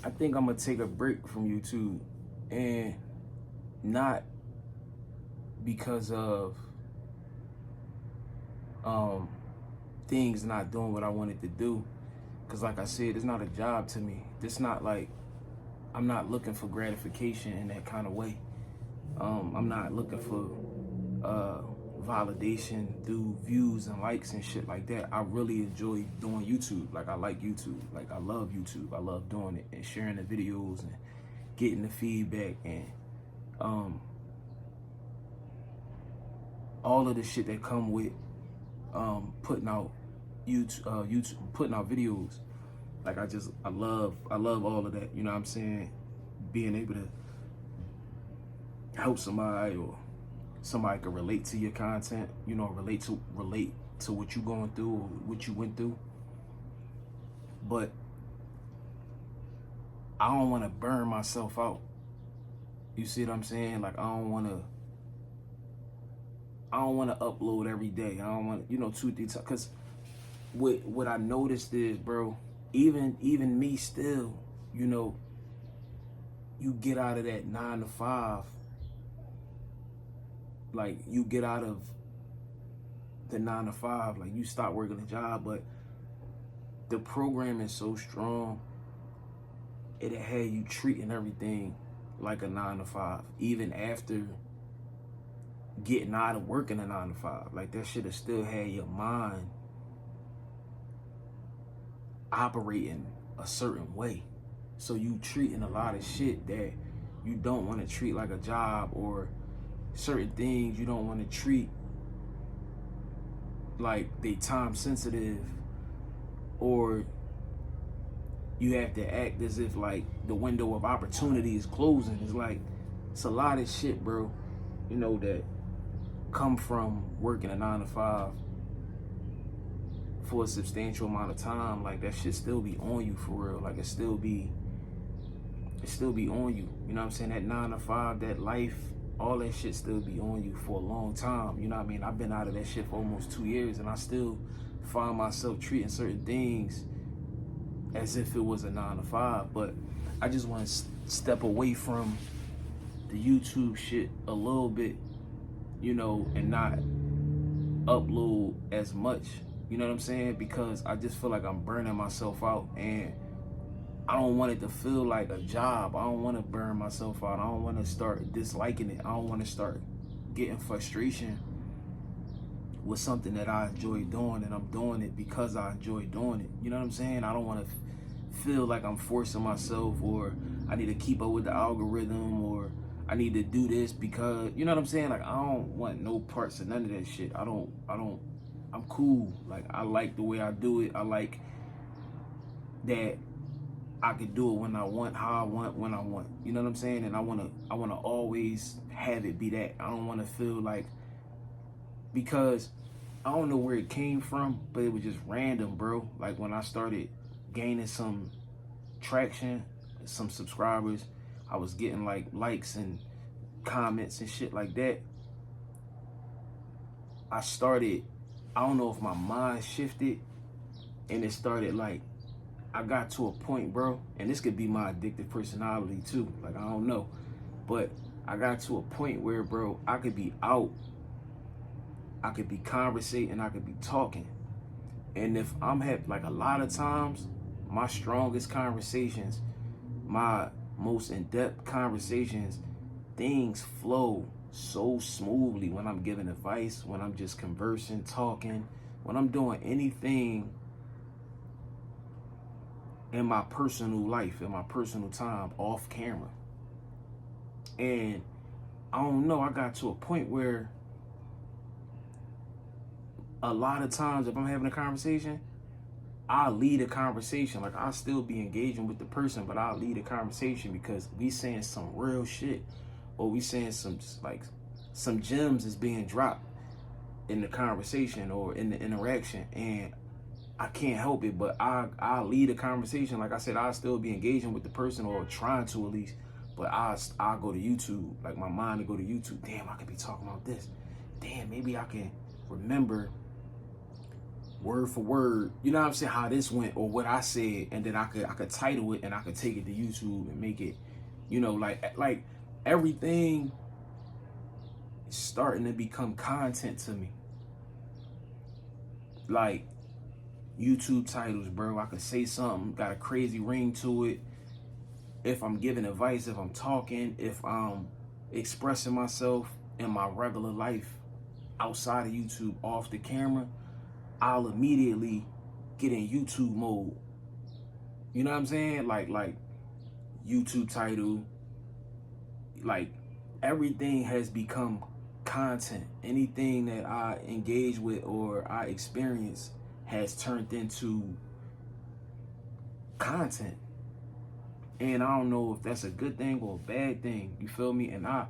I think I'm gonna take a break from YouTube, and not because of um things not doing what I wanted to do. Cause like I said, it's not a job to me. It's not like I'm not looking for gratification in that kind of way. I'm not looking for validation through views and likes and shit like that. I really enjoy doing YouTube. Like I like YouTube. Like I love YouTube. I love doing it and sharing the videos and getting the feedback and all of the shit that come with putting out YouTube, putting out videos. Like I love all of that. You know what I'm saying? Being able to help somebody, or somebody can relate to your content, you know, relate to what you're going through or what you went through. But I don't want to burn myself out. You see what I'm saying? Like I don't want to upload every day. I don't want, 2-3 times. Cause what I noticed is, bro, even me still, you get out of that 9 to 5. Like you get out of the 9 to 5, like you stop working a job, but the program is so strong, it'll have you treating everything like a 9 to 5, even after getting out of working a 9 to 5. Like that shit will still have your mind operating a certain way. So you treating a lot of shit that you don't want to treat like a job, or certain things you don't want to treat like they time sensitive, or you have to act as if like the window of opportunity is closing. It's a lot of shit, bro, that come from working a 9 to 5 for a substantial amount of time. Like that shit still be on you for real. Like it still be on you. You know what I'm saying? That 9 to 5, that life, all that shit still be on you for a long time. You know what I mean? I've been out of that shit for almost 2 years, and I still find myself treating certain things as if it was a 9 to 5. But I just want to step away from the YouTube shit a little bit, and not upload as much. You know what I'm saying? Because I just feel like I'm burning myself out, and I don't want it to feel like a job. I don't want to burn myself out. I don't want to start disliking it. I don't want to start getting frustration with something that I enjoy doing, and I'm doing it because I enjoy doing it. You know what I'm saying? I don't want to feel like I'm forcing myself, or I need to keep up with the algorithm, or I need to do this because, you know what I'm saying? Like I don't want no parts of none of that shit. I'm cool. Like I like the way I do it. I like that I could do it when I want, how I want, when I want. You know what I'm saying? And I wanna always have it be that. I don't wanna feel like, because I don't know where it came from, but it was just random, bro. Like when I started gaining some traction, some subscribers, I was getting like likes and comments and shit like that. I don't know if my mind shifted, and it started like, I got to a point, bro, and this could be my addictive personality too. Like, I don't know. But I got to a point where, bro, I could be out, I could be conversating, I could be talking. And if I'm having, like a lot of times, my strongest conversations, my most in-depth conversations, things flow so smoothly when I'm giving advice, when I'm just conversing, talking, when I'm doing anything in my personal life, in my personal time, off camera. And I don't know, I got to a point where a lot of times if I'm having a conversation, I'll lead a conversation. Like I'll still be engaging with the person, but I'll lead a conversation because we saying some real shit, or we saying some gems is being dropped in the conversation or in the interaction, and I can't help it, but I'll lead a conversation. Like I said, I'll still be engaging with the person, or trying to at least, but I'll go to YouTube. Like my mind will go to YouTube. Damn, I could be talking about this. Damn, maybe I can remember word for word, you know what I'm saying, how this went or what I said, and then I could title it and I could take it to YouTube and make it, you know, like everything is starting to become content to me. Like YouTube titles, bro. I could say something, got a crazy ring to it. If I'm giving advice, if I'm talking, if I'm expressing myself in my regular life outside of YouTube, off the camera, I'll immediately get in YouTube mode. You know what I'm saying? Like YouTube title, like everything has become content. Anything that I engage with or I experience has turned into content. And I don't know if that's a good thing or a bad thing. You feel me? And I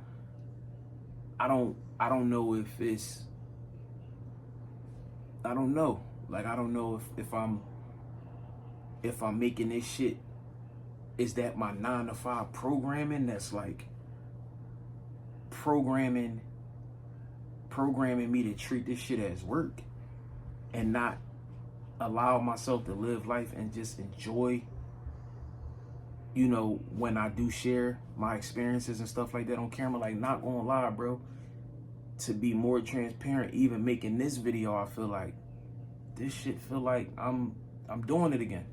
don't know if it's, I don't know. Like, I don't know if I'm making this shit, is that my 9 to 5 programming that's like programming me to treat this shit as work and not allow myself to live life and just enjoy, you know, when I do share my experiences and stuff like that on camera. Like, not gonna lie, bro, to be more transparent, even making this video, I feel like this shit feel like I'm doing it again.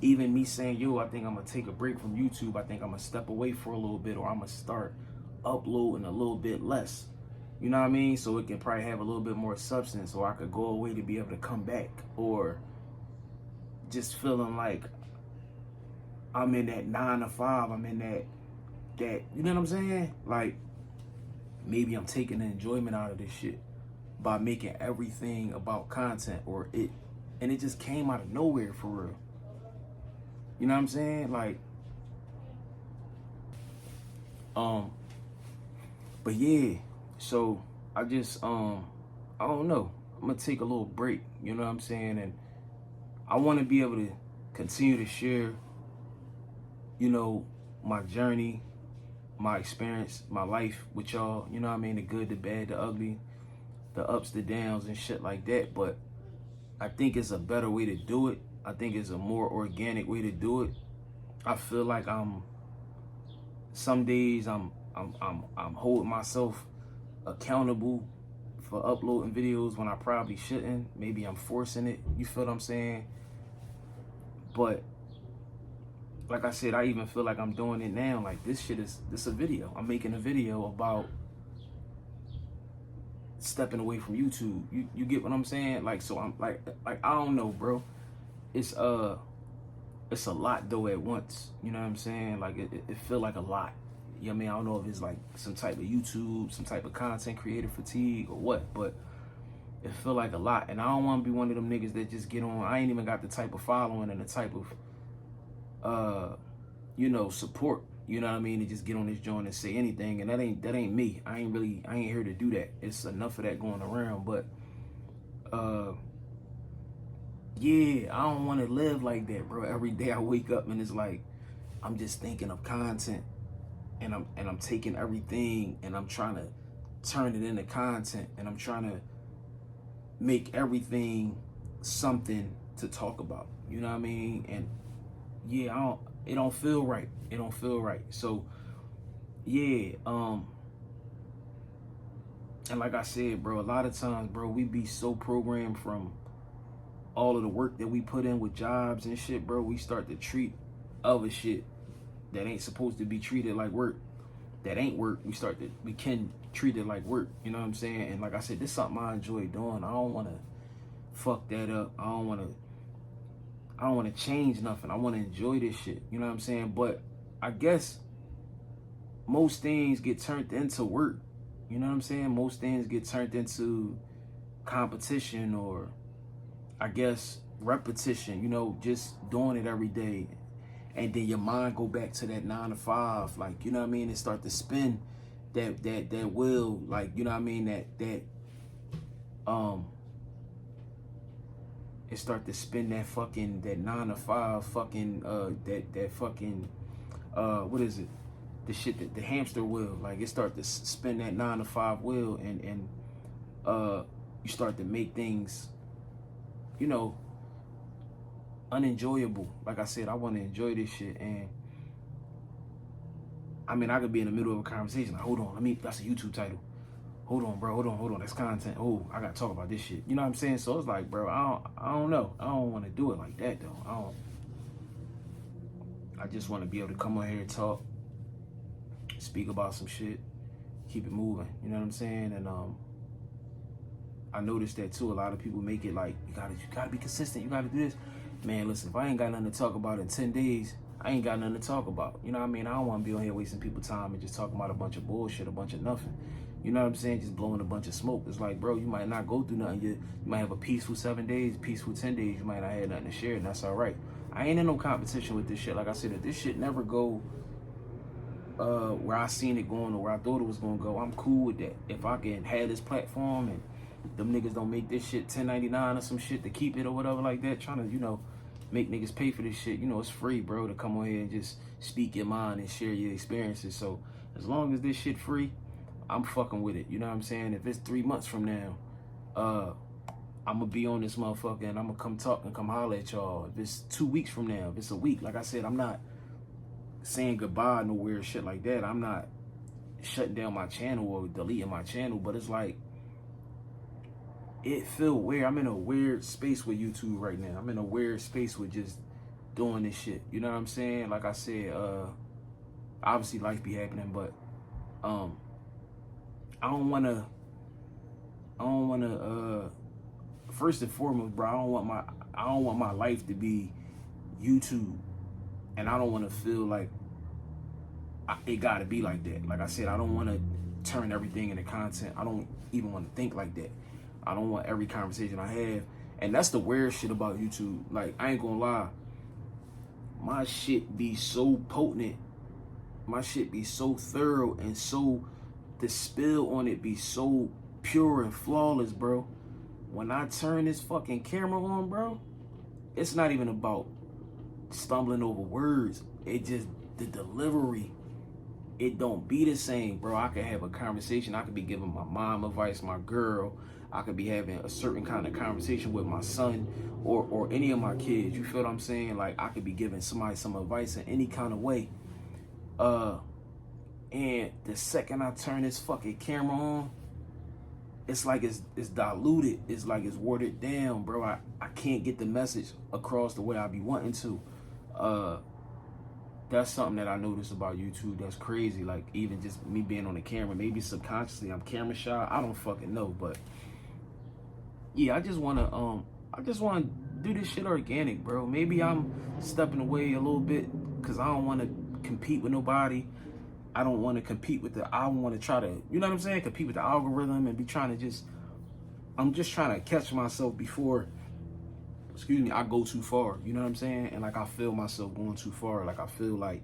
Even me saying, yo, I think I'm gonna take a break from YouTube. I think I'm gonna step away for a little bit, or I'm gonna start uploading a little bit less. You know what I mean? So it can probably have a little bit more substance, or I could go away to be able to come back, or just feeling like I'm in that 9 to 5. I'm in that, you know what I'm saying? Like, maybe I'm taking the enjoyment out of this shit by making everything about content, and it just came out of nowhere for real. You know what I'm saying? Like, but yeah, so I just, I don't know. I'm gonna take a little break, you know what I'm saying? And I want to be able to continue to share, you know, my journey, my experience, my life with y'all, you know what I mean? The good, the bad, the ugly, the ups, the downs, and shit like that. But I think it's a better way to do it. I think it's a more organic way to do it. I feel like some days I'm holding myself accountable for uploading videos when I probably shouldn't. Maybe I'm forcing it. You feel what I'm saying? But like I said, I even feel like I'm doing it now. Like, this a video. I'm making a video about stepping away from YouTube. You get what I'm saying? Like, so I'm like I don't know, bro. It's a lot though at once. You know what I'm saying? Like, it feel like a lot. You know what I mean? I don't know if it's like some type of YouTube, some type of content creator fatigue or what, but it feel like a lot. And I don't want to be one of them niggas that just get on. I ain't even got the type of following and the type of you know, support, you know what I mean, to just get on this joint and say anything. And that ain't me. I ain't here to do that. It's enough of that going around. But yeah, I don't want to live like that, bro. Every day I wake up and it's like I'm just thinking of content, and I'm taking everything and I'm trying to turn it into content, and I'm trying to make everything something to talk about. You know what I mean? And yeah, it don't feel right. It don't feel right. So yeah, and like I said, bro, a lot of times, bro, we be so programmed from all of the work that we put in with jobs and shit, bro. We start to treat other shit that ain't supposed to be treated like work, that ain't work. We can treat it like work. You know what I'm saying? And like I said, this is something I enjoy doing. I don't want to fuck that up. I don't want to change nothing. I want to enjoy this shit. You know what I'm saying? But I guess most things get turned into work. You know what I'm saying? Most things get turned into competition, or I guess repetition, you know, just doing it every day. And then your mind go back to that 9 to 5, like, you know what I mean? It start to spin that wheel, like, you know what I mean? It start to spin that 9 to 5 fucking, that fucking, what is it? The shit, the hamster wheel. Like, it start to spin that 9 to 5 wheel, and you start to make things, you know, unenjoyable. Like I said, I want to enjoy this shit. And I mean, I could be in the middle of a conversation. Like, hold on, that's a YouTube title. Hold on, bro. Hold on. That's content. Oh, I gotta talk about this shit. You know what I'm saying? So it's like, bro, I don't know. I don't want to do it like that though. I just want to be able to come on here and talk, speak about some shit, keep it moving. You know what I'm saying? And I noticed that too. A lot of people make it like you gotta be consistent. You gotta do this. Man, listen, if I ain't got nothing to talk about in 10 days, I ain't got nothing to talk about. You know what I mean? I don't want to be on here wasting people's time and just talking about a bunch of bullshit, a bunch of nothing. You know what I'm saying? Just blowing a bunch of smoke. It's like, bro, you might not go through nothing. You might have a peaceful 7 days, peaceful 10 days. You might not have nothing to share, and that's all right. I ain't in no competition with this shit. Like I said, if this shit never go where I seen it going or where I thought it was going to go, I'm cool with that. If I can have this platform and them niggas don't make this shit $10.99 or some shit to keep it or whatever like that, trying to, you know, make niggas pay for this shit. You know, it's free, bro, to come on here and just speak your mind and share your experiences. So as long as this shit free, I'm fucking with it. You know what I'm saying? If it's 3 months from now, I'm gonna be on this motherfucker and I'm gonna come talk and come holler at y'all. If it's 2 weeks from now, if it's a week, like I said, I'm not saying goodbye, no weird shit like that. I'm not shutting down my channel or deleting my channel, but it's like, it feel weird. I'm in a weird space with YouTube right now. I'm in a weird space with just doing this shit. You know what I'm saying? Like I said, obviously life be happening, but I don't wanna first and foremost, bro, I don't want my life to be YouTube, and I don't want to feel like it gotta be like that. Like I said, I don't want to turn everything into content. I don't even want to think like that. I don't want every conversation I have, and that's the weird shit about YouTube. Like, I ain't gonna lie, my shit be so potent, my shit be so thorough, and so the spill on it be so pure and flawless, bro. When I turn this fucking camera on, bro, it's not even about stumbling over words. It just, the delivery, it don't be the same, bro. I could have a conversation. I could be giving my mom advice, my girl. I could be having a certain kind of conversation with my son or any of my kids. You feel what I'm saying? Like, I could be giving somebody some advice in any kind of way. And the second I turn this fucking camera on, it's like it's diluted. It's like it's watered down, bro. I can't get the message across the way I be wanting to. That's something that I noticed about YouTube that's crazy. Like, even just me being on the camera, maybe subconsciously I'm camera shy. I don't fucking know, but yeah, I just wanna do this shit organic, bro. Maybe I'm stepping away a little bit because I don't want to compete with nobody. I don't want to compete with I want to try to, you know what I'm saying, compete with the algorithm and be trying to I'm just trying to catch myself before, I go too far, you know what I'm saying? And like, I feel myself going too far. Like, I feel like,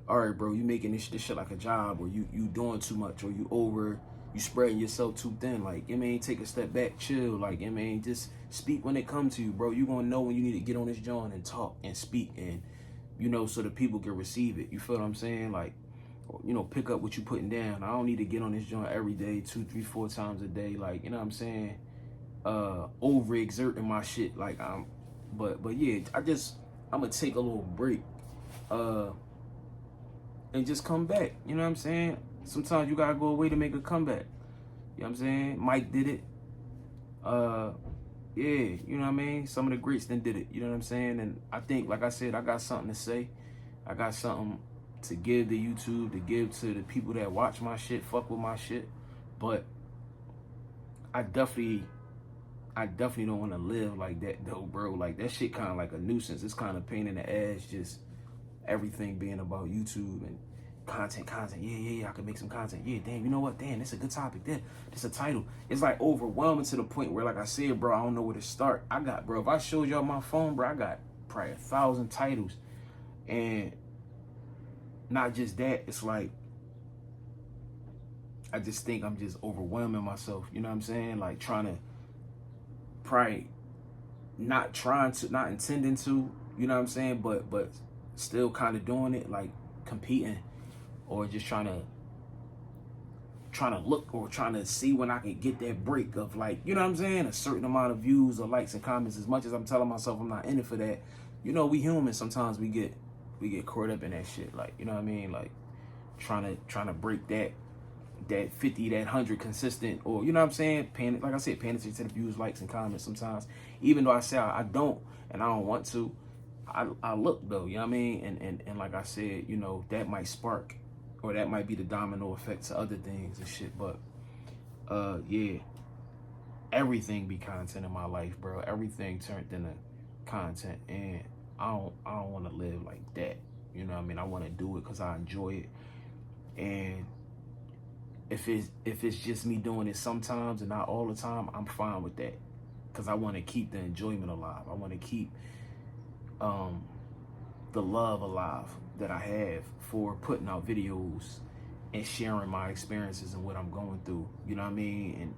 all right, bro, you making this shit like a job, or you doing too much, or you spreading yourself too thin. Like, take a step back, chill. Like, just speak when it comes to you, bro. You gonna know when you need to get on this joint and talk and speak, and, so the people can receive it. You feel what I'm saying? Like, pick up what you putting down. I don't need to get on this joint every day, 2, 3, 4 times a day. Like, you know what I'm saying? Overexerting my shit. Like, but yeah, I'm gonna take a little break, and just come back. You know what I'm saying? Sometimes you gotta go away to make a comeback. You know what I'm saying? Mike did it. Yeah, you know what I mean? Some of the greats then did it. You know what I'm saying? And I think, like I said, I got something to say. I got something to give to YouTube, to give to the people that watch my shit, fuck with my shit. But I definitely don't want to live like that though, bro. Like, that shit kind of like a nuisance. It's kind of pain in the ass, just everything being about YouTube and content. Yeah, I can make some content. Yeah, damn, you know what? Damn, this a good topic. Damn, this a title. It's like overwhelming to the point where, like I said, bro, I don't know where to start. Bro, if I showed y'all my phone, bro, I got probably 1,000 titles. And not just that, it's like, I just think I'm just overwhelming myself. You know what I'm saying? Like, not intending to, you know what I'm saying? But still kind of doing it, like competing, or just trying to trying to look or trying to see when I can get that break of like, you know what I'm saying, a certain amount of views or likes and comments. As much as I'm telling myself I'm not in it for that, you know, we humans, sometimes we get caught up in that shit. Like, you know what I mean? Like trying to break that 50, that 100 consistent, or you know what I'm saying, like I said, paying attention to the views, likes, and comments sometimes. Even though I say I don't and I don't want to, I look though, you know what I mean? And like I said, you know, that might spark, or that might be the domino effect to other things and shit. But yeah, everything be content in my life, bro. Everything turned into content, and I don't want to live like that. You know what I mean? I want to do it because I enjoy it. And if it's just me doing it sometimes and not all the time, I'm fine with that, because I want to keep the enjoyment alive. I want to keep the love alive that I have for putting out videos and sharing my experiences and what I'm going through, you know what I mean, and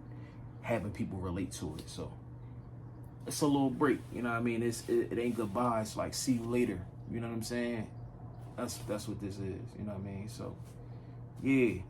having people relate to it. So it's a little break, you know what I mean? It ain't goodbye. It's like see you later, you know what I'm saying? That's what this is, you know what I mean? So yeah.